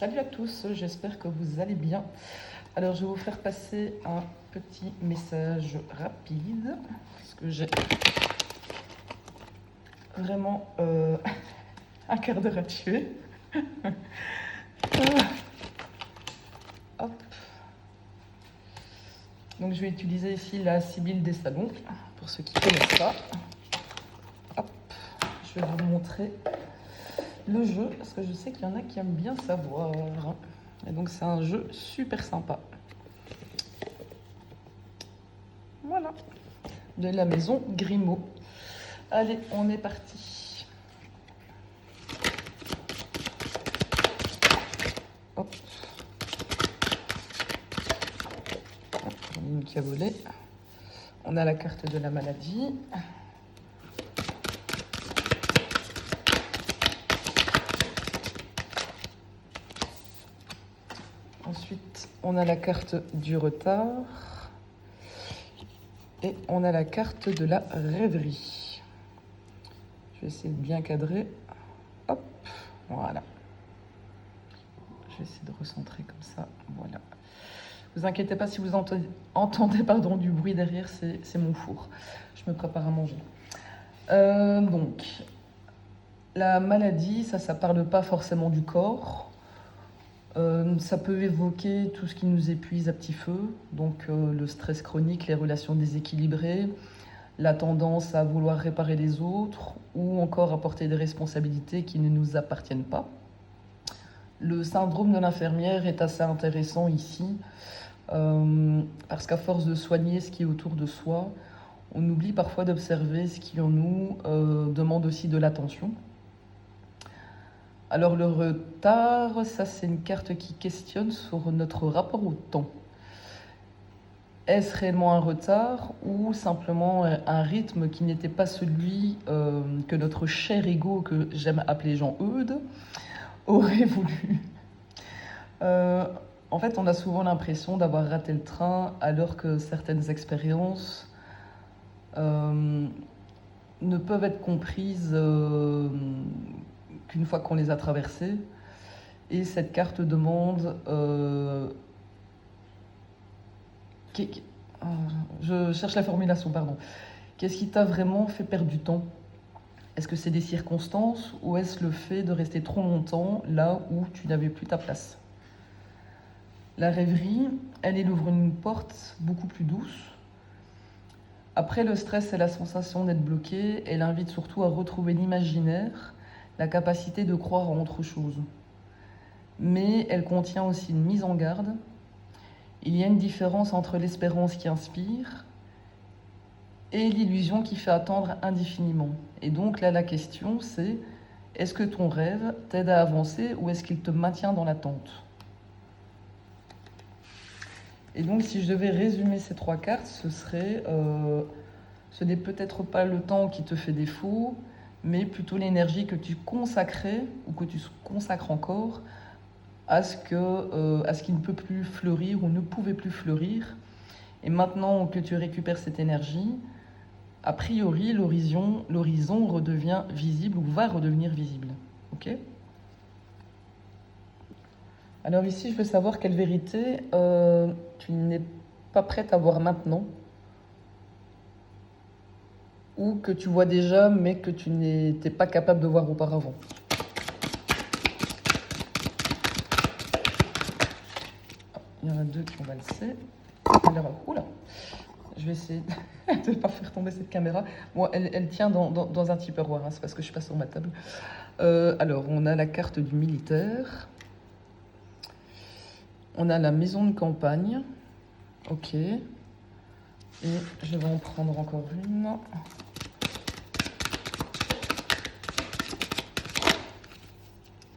Salut à tous, j'espère que vous allez bien. Alors, je vais vous faire passer un petit message rapide, parce que j'ai vraiment un quart d'heure à tuer. Hop. Donc, je vais utiliser ici la Sibylle des salons, pour ceux qui connaissent ça. Hop. Je vais vous montrer le jeu, parce que je sais qu'il y en a qui aiment bien savoir. Et donc, c'est un jeu super sympa. Voilà, de la maison Grimaud. Allez, on est parti. Hop. J'en ai une qui a volé. On a la carte de la maladie. Ensuite, on a la carte du retard. Et on a la carte de la rêverie. Je vais essayer de bien cadrer. Hop, voilà. Je vais essayer de recentrer comme ça. Voilà. Vous inquiétez pas si vous entendez du bruit derrière, c'est mon four. Je me prépare à manger. Donc, la maladie, ça parle pas forcément du corps. Ça peut évoquer tout ce qui nous épuise à petit feu, donc le stress chronique, les relations déséquilibrées, la tendance à vouloir réparer les autres ou encore à porter des responsabilités qui ne nous appartiennent pas. Le syndrome de l'infirmière est assez intéressant ici, parce qu'à force de soigner ce qui est autour de soi, on oublie parfois d'observer ce qui en nous demande aussi de l'attention. Alors le retard, ça c'est une carte qui questionne sur notre rapport au temps. Est-ce réellement un retard ou simplement un rythme qui n'était pas celui que notre cher ego, que j'aime appeler Jean-Eudes, aurait voulu? En fait, on a souvent l'impression d'avoir raté le train alors que certaines expériences ne peuvent être comprises qu'une fois qu'on les a traversées. Et cette carte demande... je cherche la formulation, pardon. Qu'est-ce qui t'a vraiment fait perdre du temps? Est-ce que c'est des circonstances ou est-ce le fait de rester trop longtemps là où tu n'avais plus ta place? La rêverie, elle ouvre une porte beaucoup plus douce. Après le stress et la sensation d'être bloqué, elle invite surtout à retrouver l'imaginaire, la capacité de croire en autre chose. Mais elle contient aussi une mise en garde. Il y a une différence entre l'espérance qui inspire et l'illusion qui fait attendre indéfiniment. Et donc là, la question, c'est est-ce que ton rêve t'aide à avancer ou est-ce qu'il te maintient dans l'attente? Et donc, si je devais résumer ces trois cartes, ce serait ce n'est peut-être pas le temps qui te fait défaut, mais plutôt l'énergie que tu consacrais ou que tu consacres encore à ce qui ne peut plus fleurir ou ne pouvait plus fleurir. Et maintenant que tu récupères cette énergie, a priori, l'horizon redevient visible ou va redevenir visible. Ok? Alors ici, je veux savoir quelle vérité tu n'es pas prête à voir maintenant, ou que tu vois déjà mais que tu n'étais pas capable de voir auparavant. Il y en a deux qui ont valsé. Alors, oula, je vais essayer de ne pas faire tomber cette caméra. Bon, elle tient dans un tupperware, hein, c'est parce que je suis pas sur ma table. Alors, on a la carte du militaire. On a la maison de campagne. Ok. Et je vais en prendre encore une.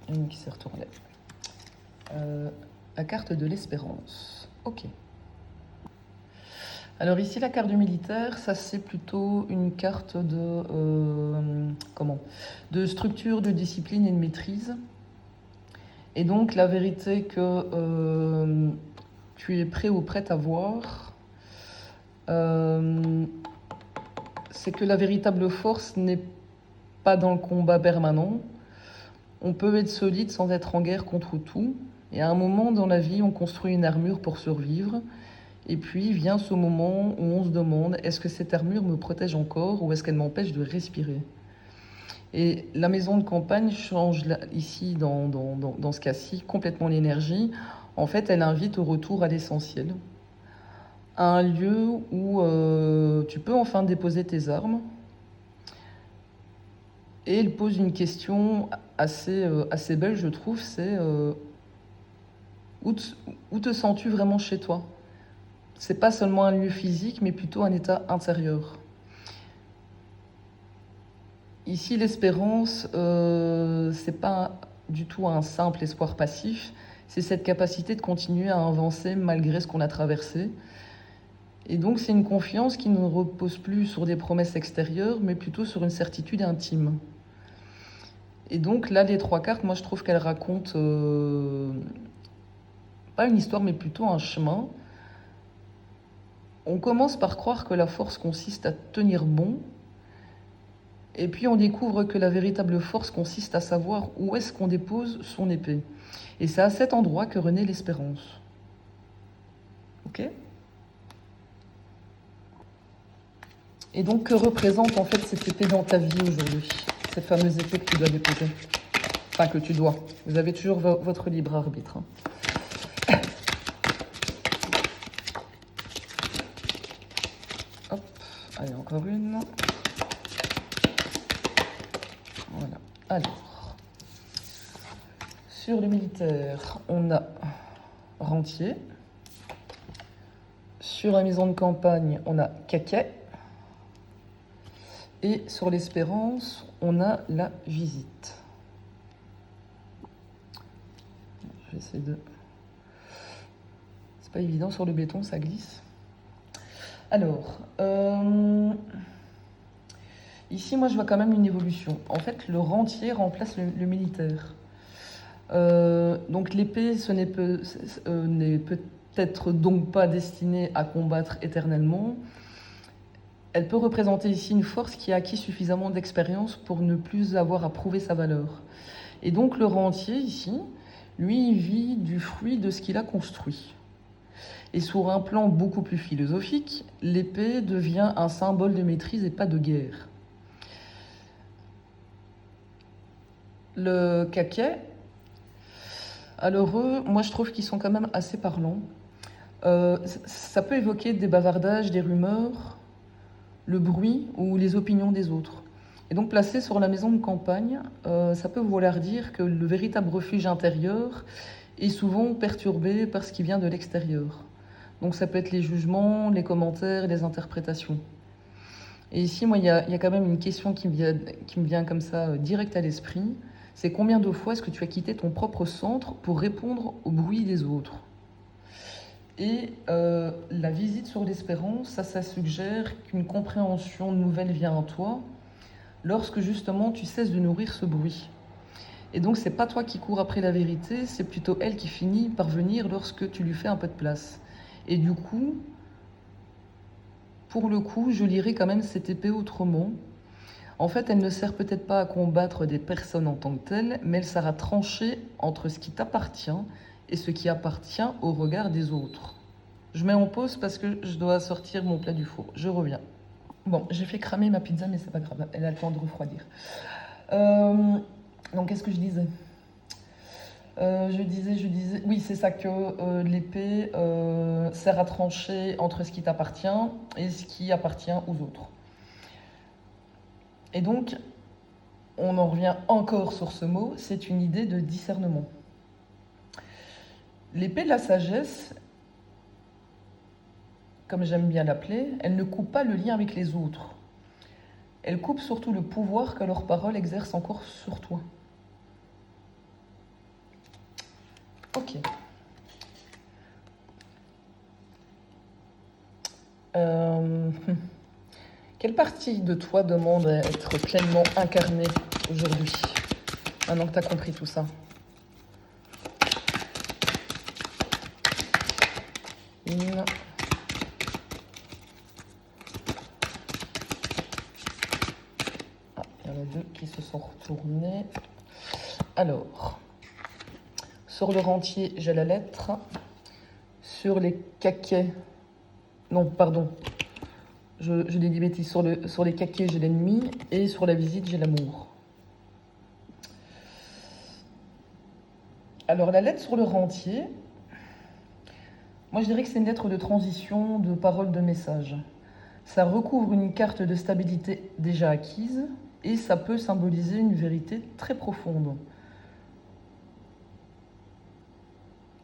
Une qui s'est retournée. La carte de l'espérance. Ok. Alors ici, la carte du militaire, ça c'est plutôt une carte de structure, de discipline et de maîtrise. Et donc la vérité que tu es prêt ou prête à voir, c'est que la véritable force n'est pas dans le combat permanent. On peut être solide sans être en guerre contre tout. Et à un moment dans la vie, on construit une armure pour survivre. Et puis vient ce moment où on se demande, est-ce que cette armure me protège encore ou est-ce qu'elle m'empêche de respirer? Et la maison de campagne change ici, dans ce cas-ci, complètement l'énergie. En fait, elle invite au retour à l'essentiel, à un lieu où tu peux enfin déposer tes armes. Et elle pose une question assez belle, je trouve, c'est où te sens-tu vraiment chez toi? C'est pas seulement un lieu physique, mais plutôt un état intérieur. Ici, l'espérance, c'est pas du tout un simple espoir passif, c'est cette capacité de continuer à avancer malgré ce qu'on a traversé. Et donc, c'est une confiance qui ne repose plus sur des promesses extérieures, mais plutôt sur une certitude intime. Et donc, là, les trois cartes, moi, je trouve qu'elles racontent pas une histoire, mais plutôt un chemin. On commence par croire que la force consiste à tenir bon, et puis on découvre que la véritable force consiste à savoir où est-ce qu'on dépose son épée. Et c'est à cet endroit que renaît l'espérance. Ok? Et donc, que représente en fait cette épée dans ta vie aujourd'hui? Cette fameuse épée que tu dois déposer. Enfin, que tu dois. Vous avez toujours votre libre arbitre. Hop, allez, encore une. Voilà. Alors, sur le militaire, on a rentier. Sur la maison de campagne, on a caquet. Et sur l'espérance, on a la visite. Je vais essayer de... C'est pas évident, sur le béton, ça glisse. Alors, ici, moi, je vois quand même une évolution. En fait, le rentier remplace le militaire. Donc l'épée, ce n'est peut-être donc pas destinée à combattre éternellement. Elle peut représenter ici une force qui a acquis suffisamment d'expérience pour ne plus avoir à prouver sa valeur. Et donc le rentier ici, lui, il vit du fruit de ce qu'il a construit. Et sur un plan beaucoup plus philosophique, l'épée devient un symbole de maîtrise et pas de guerre. Le caquet, alors eux, moi je trouve qu'ils sont quand même assez parlants. Ça peut évoquer des bavardages, des rumeurs, le bruit ou les opinions des autres. Et donc placé sur la maison de campagne, ça peut vouloir dire que le véritable refuge intérieur est souvent perturbé par ce qui vient de l'extérieur. Donc ça peut être les jugements, les commentaires, les interprétations. Et ici, moi, il y a quand même une question qui me vient comme ça, direct à l'esprit. C'est combien de fois est-ce que tu as quitté ton propre centre pour répondre au bruit des autres? Et la visite sur l'espérance, ça suggère qu'une compréhension nouvelle vient à toi lorsque justement tu cesses de nourrir ce bruit. Et donc c'est pas toi qui cours après la vérité, c'est plutôt elle qui finit par venir lorsque tu lui fais un peu de place. Et du coup, pour le coup, je lirai quand même cette épée autrement. En fait, elle ne sert peut-être pas à combattre des personnes en tant que telles, mais elle sert à trancher entre ce qui t'appartient et ce qui appartient au regard des autres. Je mets en pause parce que je dois sortir mon plat du four. Je reviens. Bon, j'ai fait cramer ma pizza, mais c'est pas grave, elle a le temps de refroidir. Donc, qu'est-ce que je disais? Je disais, oui, c'est ça, que l'épée sert à trancher entre ce qui t'appartient et ce qui appartient aux autres. Et donc, on en revient encore sur ce mot, c'est une idée de discernement. L'épée de la sagesse, comme j'aime bien l'appeler, elle ne coupe pas le lien avec les autres. Elle coupe surtout le pouvoir que leurs paroles exercent encore sur toi. Ok. Quelle partie de toi demande à être pleinement incarnée aujourd'hui, maintenant que tu as compris tout ça? Une. Il y en a deux qui se sont retournés. Alors, Sur le rentier, j'ai la lettre. Sur les caquets, non, pardon, je dis des bêtises. Sur les caquets, j'ai l'ennemi. Et sur la visite, j'ai l'amour. Alors, la lettre sur le rentier, moi, je dirais que c'est une lettre de transition, de parole, de message. Ça recouvre une carte de stabilité déjà acquise et ça peut symboliser une vérité très profonde.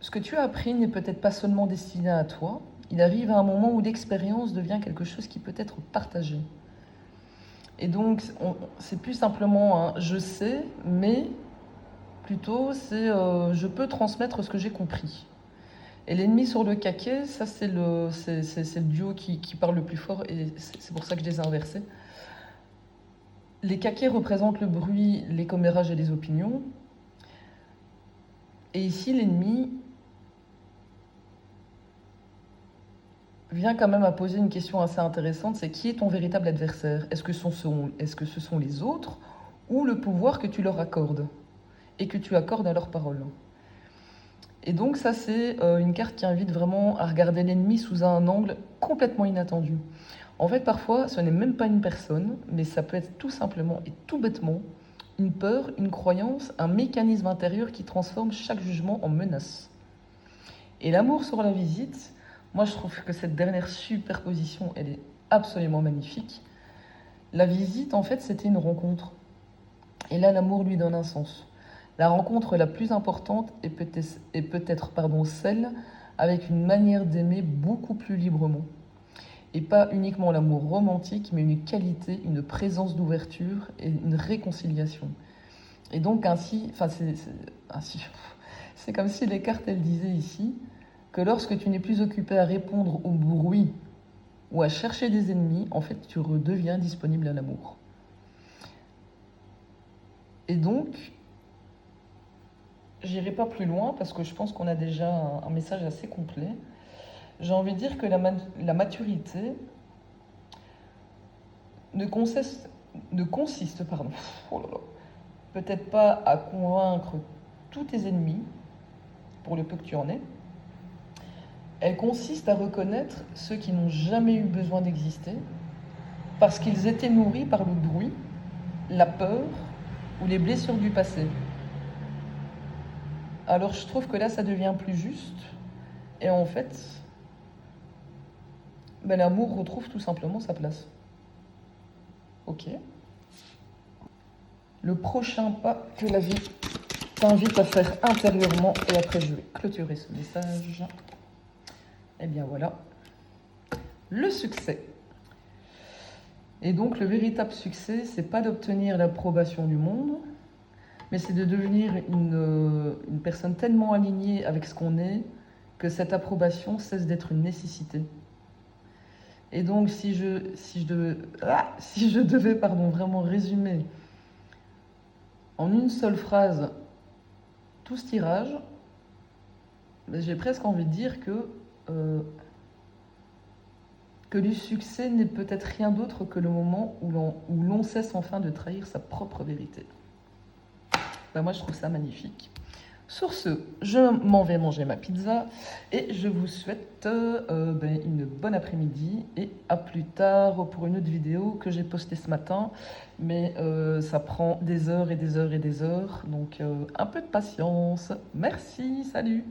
Ce que tu as appris n'est peut-être pas seulement destiné à toi. Il arrive à un moment où l'expérience devient quelque chose qui peut être partagé. Et donc, c'est plus simplement un je sais, mais plutôt c'est je peux transmettre ce que j'ai compris. Et l'ennemi sur le caquet, ça c'est le duo qui parle le plus fort et c'est pour ça que je les ai inversés. Les caquets représentent le bruit, les commérages et les opinions. Et ici, l'ennemi vient quand même à poser une question assez intéressante, c'est qui est ton véritable adversaire? Est-ce que ce sont les autres ou le pouvoir que tu leur accordes et que tu accordes à leurs paroles? Et donc ça, c'est une carte qui invite vraiment à regarder l'ennemi sous un angle complètement inattendu. En fait, parfois, ce n'est même pas une personne, mais ça peut être tout simplement et tout bêtement une peur, une croyance, un mécanisme intérieur qui transforme chaque jugement en menace. Et l'amour sur la visite, moi je trouve que cette dernière superposition, elle est absolument magnifique. La visite, en fait, c'était une rencontre. Et là, l'amour lui donne un sens. La rencontre la plus importante est peut-être celle avec une manière d'aimer beaucoup plus librement. Et pas uniquement l'amour romantique, mais une qualité, une présence d'ouverture et une réconciliation. Et donc ainsi, c'est comme si les cartes, elles disaient ici que lorsque tu n'es plus occupé à répondre au bruit ou à chercher des ennemis, en fait, tu redeviens disponible à l'amour. Et donc, j'irai pas plus loin parce que je pense qu'on a déjà un message assez complet. J'ai envie de dire que la maturité ne consiste, oh là là, peut-être pas à convaincre tous tes ennemis, pour le peu que tu en aies. Elle consiste à reconnaître ceux qui n'ont jamais eu besoin d'exister parce qu'ils étaient nourris par le bruit, la peur ou les blessures du passé. Alors je trouve que là, ça devient plus juste. Et en fait, l'amour retrouve tout simplement sa place. Ok. Le prochain pas que la vie t'invite à faire intérieurement, et après je vais clôturer ce message. Et bien voilà, le succès. Et donc le véritable succès, c'est pas d'obtenir l'approbation du monde, mais c'est de devenir une personne tellement alignée avec ce qu'on est que cette approbation cesse d'être une nécessité. Et donc si je devais vraiment résumer en une seule phrase tout ce tirage, j'ai presque envie de dire que le succès n'est peut-être rien d'autre que le moment où l'on cesse enfin de trahir sa propre vérité. Moi, je trouve ça magnifique. Sur ce, je m'en vais manger ma pizza et je vous souhaite une bonne après-midi et à plus tard pour une autre vidéo que j'ai postée ce matin. Mais ça prend des heures et des heures et des heures, donc un peu de patience. Merci, salut!